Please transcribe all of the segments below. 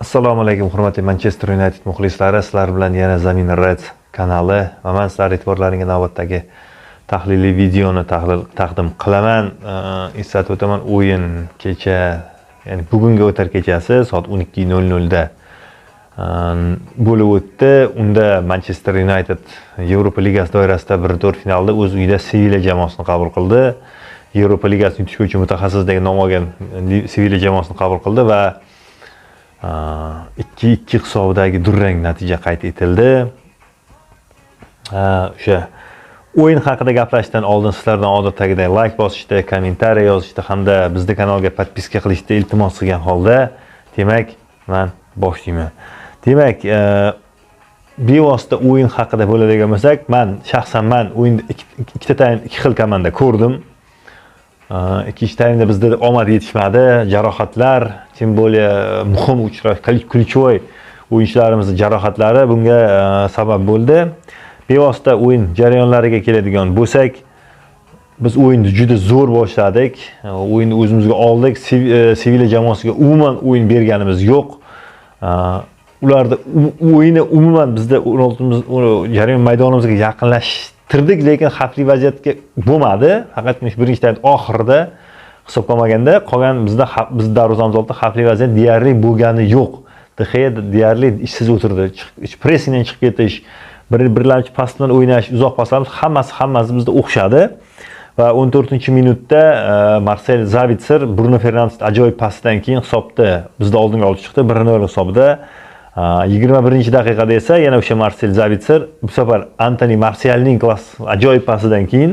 Assalomu alaykum hurmatli Manchester United muxlislari, sizlar bilan yana Zamin Red kanali va men sizlar e'tiborlaringizga navbatdagi tahliliy videoni taqdim qilaman. Eslatib o'taman, o'yin kecha, ya'ni bugungi o'tar kechasi soat 12:00 da bo'lib o'tdi. Unda Manchester United Yevropa Ligasi doirasida 1/4 finalda o'z uyida Sevilla jamoasini qabul qildi. Yevropa Ligasini yutish bo'yicha mutaxassis degan nom olgan Sevilla jamoasini qabul qildi va 2-2 hisobidagi durang natija qayd etildi. O'sha o'yin haqida gaplashishdan oldin sizlardan odatdagidek like bosishda, kommentariy yozishda hamda bizning kanalga podpiska qilishda iltimos qilgan holda, demak, men boshlayman. Demak, bevosita o'yin haqida bo'ladigan bo'lsak, shaxsan o'yinda ikkita xil komanda ko'rdim. Ikkinchi taymda bizda omad yetishmadi, jarohatlar, tim более muhim ключевой o'yinchilarimizning jarohatlari bunga sabab bo'ldi. Bevosita o'yin jarayonlariga keladigan bo'lsak, biz o'yinni juda zo'r boshladik. O'yinni o'zimizga oldik. Sevilla jamoasiga umuman o'yin berganimiz yo'q. Ularda o'yini umuman bizda 16 jarayon maydonimizga yaqinlashtirdik, lekin xavfli vaziyatga bo'lmadi. Faqat birinchi taym oxirida hisob qolmaganda qolgan biz darvozamiz oldida xavfli vaziyat deyarli bo'lgani yo'q. Dixeya deyarli ishsiz o'tirdi. Pressingdan chiqib ketish, birlamchi pas bilan o'ynash, uzoq paslarimiz hammasi bizda o'xshadi. Va 14-minutda Marcel Sabitzer Bruno Fernandes ajoyib pasidan keyin hisobni bizda oldinga olib chiqdi 1-0 hisobida. 21-daqiqada esa yana o'sha Marcel Sabitzer bu safar Anthony Martialning ajoyib pasidan keyin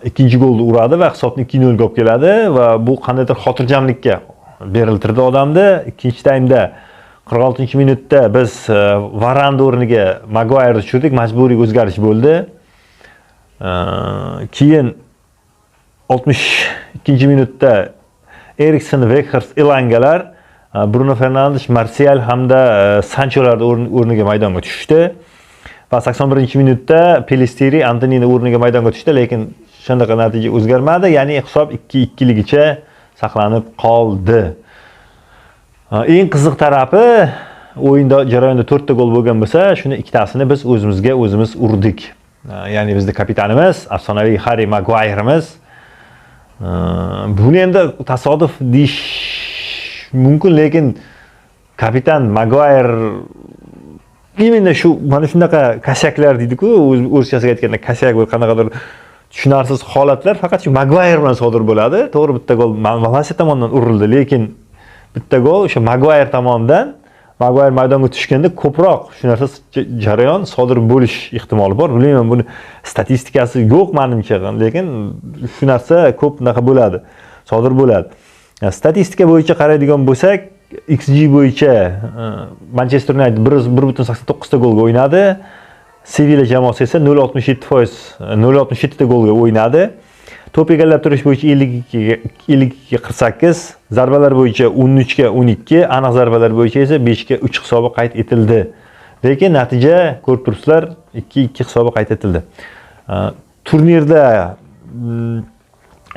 ikkinchi golni uradi va hisobni 2-0 ga olib keladi va bu qandaydir xotirjamlikka beriltirdi odamni. Ikkinchi taymda 46-minutda biz Varane o'rniga Maguire'ni tushirdik, majburiy o'zgarish bo'ldi. Keyin 62-minutda Eriksen, Weghorst, Elangalar Bruno Fernandes, Martial hamda Sancholar o'rniga maydonga tushdi. Va 81-minutda Pelistri Antonyni o'rniga maydonga tushdi, lekin shunday natija o'zgarmadi, ya'ni hisob 2-2 ligicha saqlanib qoldi. Eng qiziq tarafi, o'yinda jarayonda 4 ta gol bo'lgan bo'lsa, shuni ikkitasini biz o'zimizga o'zimiz urdik. Ya'ni bizning kapitanimiz, afsonaviy Harry Maguire'imiz. Buni endi tasodif deyish mumkin, lekin kapitan Maguire именно shu mana shunaqa kashaklar deydi-ku, o'zchasiga aytganda kashak va qanaqadir tushunarsiz holatlar faqat shu Maguire bilan sodir bo'ladi. To'g'ri, bitta gol Valasiya tomonidan urildi, lekin bitta gol o'sha Maguire tomonidan Maguire maydonga tushganda ko'proq shu narsa jarayon sodir bo'lish ehtimoli bor. Bilmayman, buni statistikasi yo'q menimcha, lekin shu narsa ko'p naqa bo'ladi, sodir bo'ladi. Statistika bo'yicha qaraydigan bo'lsak, XG bo'yicha Manchester United 1.89 ta golga o'ynadi. Sevilla jamoasi esa 0.67 ta golga o'ynadi. To'p egallab turish bo'yicha 52-48, zarbalar bo'yicha 13-12, aniq zarbalar bo'yicha esa 5-3 hisobi qayd etildi. Lekin natija ko'rib turibsizlar, 2-2 hisobi qayd etildi. Turnirda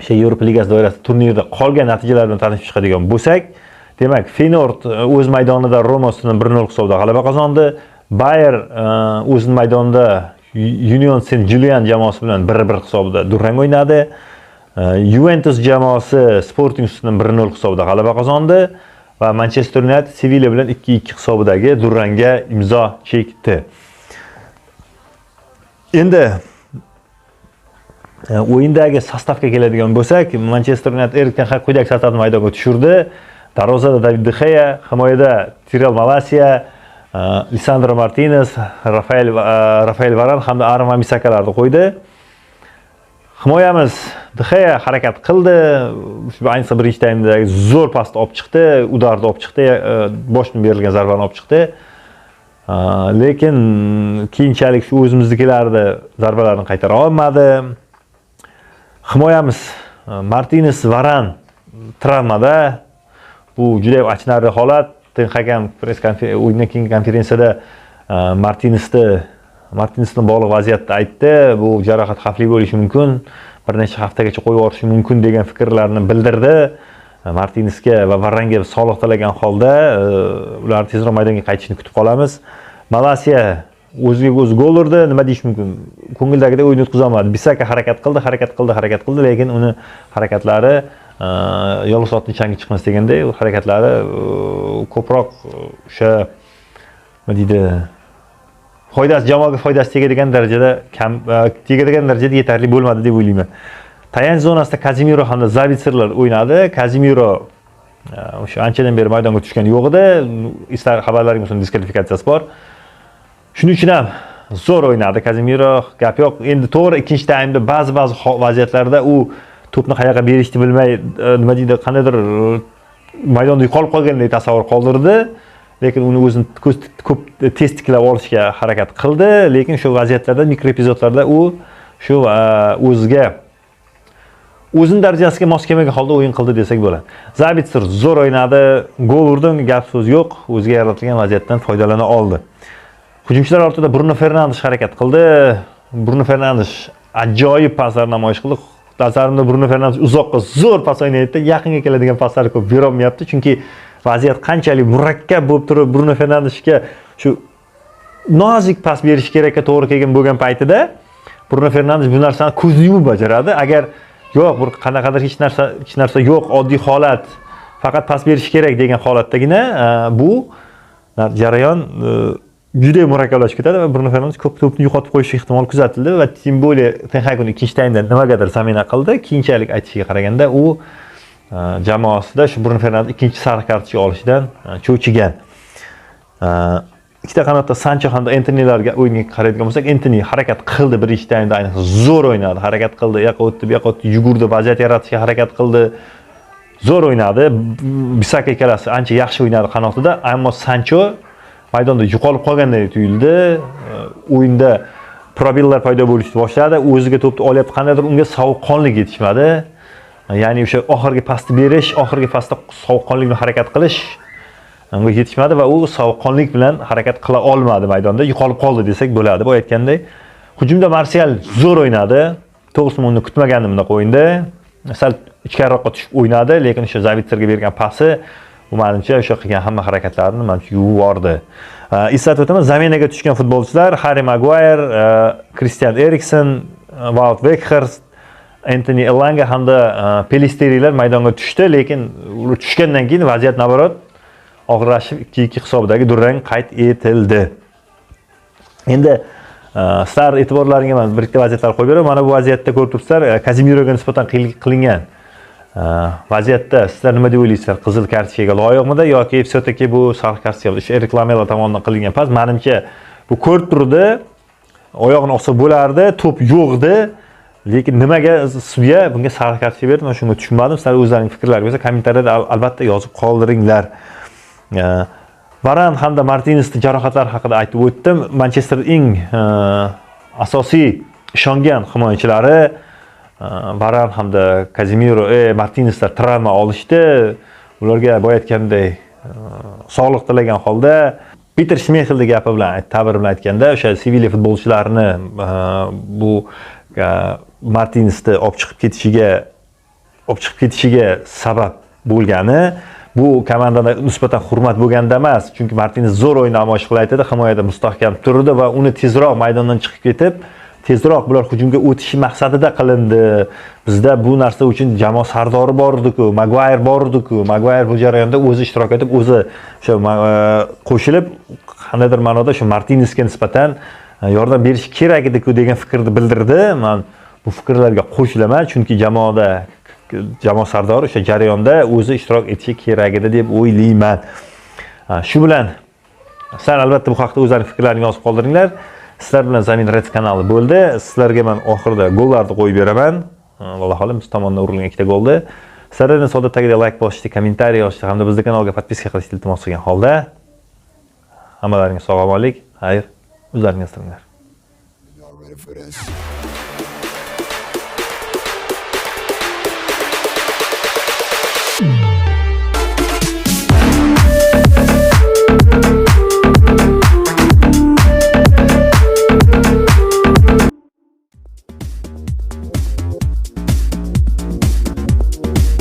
Yevropa Ligasi doirasida turnirda qolgan natijalar bilan tanishib chiqadigan bo'lsak, demak, Feyenoord o'z maydonida Roma ustidan 1-0 hisobda g'alaba qozondi. Bayer o'z maydonida Union Saint-Gilloise jamoasi bilan 1-1 hisobda durang o'ynadi. Juventus jamoasi Sporting ustidan 1-0 hisobda g'alaba qozondi va Manchester United Sevilla bilan 2-2 hisobidagi durangga imzo chekdi. Endi o'yindagi sostavga keladigan bo'lsak, Manchester United erkin quyidagi sostavni maydonga tushirdi. Darvozada David De Gea, himoyada Tyrell Malacia, Lisandro Martinez, Rafael Varane hamda Aaron Wan-Bissakalarni qo'ydi. Himoyamiz De Gea harakat qildi. Ayniqsa birinchi taymda zo'r pasni olib chiqdi, udarni olib chiqdi, boshdan berilgan zarbani olib chiqdi. Lekin keyinchalik shu o'zimiznikilarni zarbalarni qaytara olmadi. Himoyamiz Martinez, Varane travmada. Bu juda achinarli holat. Hakam o'yindan keyingi konferensiyada Martinezning bog'liq vaziyatda aytdi. Bu jarohat xavfli bo'lishi mumkin, bir necha haftagacha qo'yib yuborishi mumkin degan fikrlarni bildirdi. Martinesga va Varanga sog'liq tilagan holda ular tezroq maydonga qaytishini kutib qolamiz. Malayziya o'ziga o'zi gol urdi, nima deyish mumkin? Ko'ngildagidek o'yin o'tkaza olmadi. Bisaka harakat qildi, lekin uni harakatlari yolg'iz otning changi chiqmas deganday, harakatlari ko'proq o'sha nima deydi, jamoaga foydasi tegadigan darajada yetarli bo'lmadi deb o'ylayman. Tayanch zonasida Kazemiro hamda Zavitserlar o'ynadi. Kazemiro o'sha anchadan beri maydonga tushgani yo'q edi. Istar xabarlaring bo'lsin, diskvalifikatsiyasi bor. Shuning uchun ham zo'r o'ynadi Kazemiro, gap yo'q. Endi to'g'ri ikkinchi taymda ba'zi vaziyatlarda u to'pni qayerga berishni bilmay, nima deydi, qandaydir maydonda yo'qolib qolganday tasavvur qoldirdi. Lekin uni o'zini ko'p tez tiklab olishga harakat qildi, lekin shu vaziyatlarda, mikroepizodlarda u shu o'zining darajasiga mos kelmagan holda o'yin qildi desak bo'ladi. Zabitser zo'r o'ynadi, gol urdi, gap so'z yo'q, o'ziga yaratilgan vaziyatdan foydalana oldi. Hujumchilar ortida Bruno Fernandes harakat qildi. Bruno Fernandes ajoyib paslar namoyish qildi. Nazarimda Bruno Fernandes uzoqqa zo'r pas o'ynaydi, yaqinga keladigan paslar ko'p bera olmayapti, chunki vaziyat qanchalik murakkab bo'lib turib, Bruno Fernandesga shu nozik pas berish kerakka to'g'ri kelgan bo'lgan paytida Bruno Fernandes bu narsani ko'zni yumib bajaradi. Agar yo'q, bir qanaqadir hech narsa yo'q, oddiy holat, faqat pas berish kerak degan holatdagina bu jarayon juda murakkablashib ketadi va Bruno Fernandes ko'p to'pni yo'qotib qo'yish ehtimoli kuzatildi va tim bo'li Ten Hag uni ikkinchi taymda nimagadir zamina qildi. Keyinchalik aytishiga qaraganda u jamoasida shu Bruno Fernandes ikkinchi sariq kartochka olishidan cho'chigan. Ikkita qanotda Sancho hamda Antonilarga o'yinga qaraydigan bo'lsak, Antoni harakat qildi birinchi taymda, ayniqsa zo'r o'ynadi, harakat qildi, bu yoqqa o'tdi, yugurdi, vaziyat yaratishga harakat qildi. Zo'r o'ynadi. Bisaka ikkalasi ancha yaxshi o'ynadi qanotida, ammo Sancho maydonda yo'qolib qolganday tuyuldi. O'yinda probellar paydo bo'lishni boshladi. O'ziga to'pni olyapti, qandaydir unga sovuqqonlik yetishmadi. Ya'ni o'sha oxirgi pasni berish, oxirgi pasda sovuqqonlik bilan harakat qilish unga yetishmadi va u sovuqqonlik bilan harakat qila olmadi maydonda, yo'qolib qoldi desak bo'ladi. Bu aytganday, hujumda Martial zo'r o'ynadi. To'g'risini uni kutmagandim bunaqa o'yinda. Sal ichkariroqqa tushib o'ynadi, lekin o'sha Zavitserga bergan pasi u menimcha o'sha qilgan hamma harakatlarini menimcha yuvib yubordi. Eslatib o'taman, zaminaga tushgan futbolchilar Harry Maguire, Christian Eriksen, Wout Weghorst, Anthony Elanga hamda Pellistrilar maydonga tushdi, lekin ular tushgandan keyin vaziyat naborot og'irlashib 2-2 hisobidagi durang qayd etildi. Endi sizlar e'tiborlaringga men bir ikkita vaziyatlar qo'yib beraman. Mana bu vaziyatda ko'rib turibsizlar, Kazemiroga nisbatan qilingan vaziyatda sizlar nima deb o'ylaysizlar? Qizil kartochkaga loyiqmidi yoki все-таки bu sariq kartochka? O'sha Erik Lamela tomonidan qilingan pas, menimcha bu ko'rib turdi, oyog'ini olsa bo'lardi, to'p yo'qdi. Lekin nimaga sudya bunga sariq kartochka berdi? Men shunga tushunmadim. Sizlar o'zlaringiz fikrlaringizni kommentariyada albatta yozib qoldiringlar. Varan hamda Martinesning jarohatlari haqida aytib o'tdim. Manchesterning eng asosiy ishongan himoyachilari Varan hamda Kazemiro, Martineslar travma olishdi. Ularga bo'yatganday sog'liq tilagan holda Peter Schmeichelning gapi bilan, ta'bir bilan aytganda, o'sha Sevilla futbolchilarini bu Martinesni olib chiqib ketishiga sabab bo'lgani, bu komandada nisbatan hurmat bo'lganda emas, chunki Martines zo'r o'yin namoyish qilaydi, himoyada mustahkam turdi va uni tezroq maydondan chiqib ketib, tezroq bular hujumga o'tishi maqsadida qilindi. Bizda bu narsa uchun jamoa sardori bor edi-ku, Maguire bor edi-ku. Maguire bu jarayonda o'zi ishtirok etib, o'zi o'sha qo'shilib, qandaydir ma'noda shu Martinesga nisbatan yordam berish kerak edi-ku degan fikrni bildirdi. Men bu fikrlarga qo'shilaman, chunki jamoa sardori o'sha jarayonda o'zi ishtirok etishi kerak edi deb o'ylayman. Shu bilan sizlar albatta bu haqda o'zlaringiz fikrlaringizni yozib qoldiringlar. Sizlar bilan Zamin Reds kanali bo'ldi. Sizlarga men oxirida gollarni qo'yib beraman. Alloh xohlasa biz tomonidan urilgan ikkita goldi. Sizlardan odatdagidek like bosishni, kommentariy yozishni hamda bizning kanalga podpiska qilishni iltimos qilgan holda hammalaringizga sog'-omonlik, xayr, o'zlaringiz turinglar.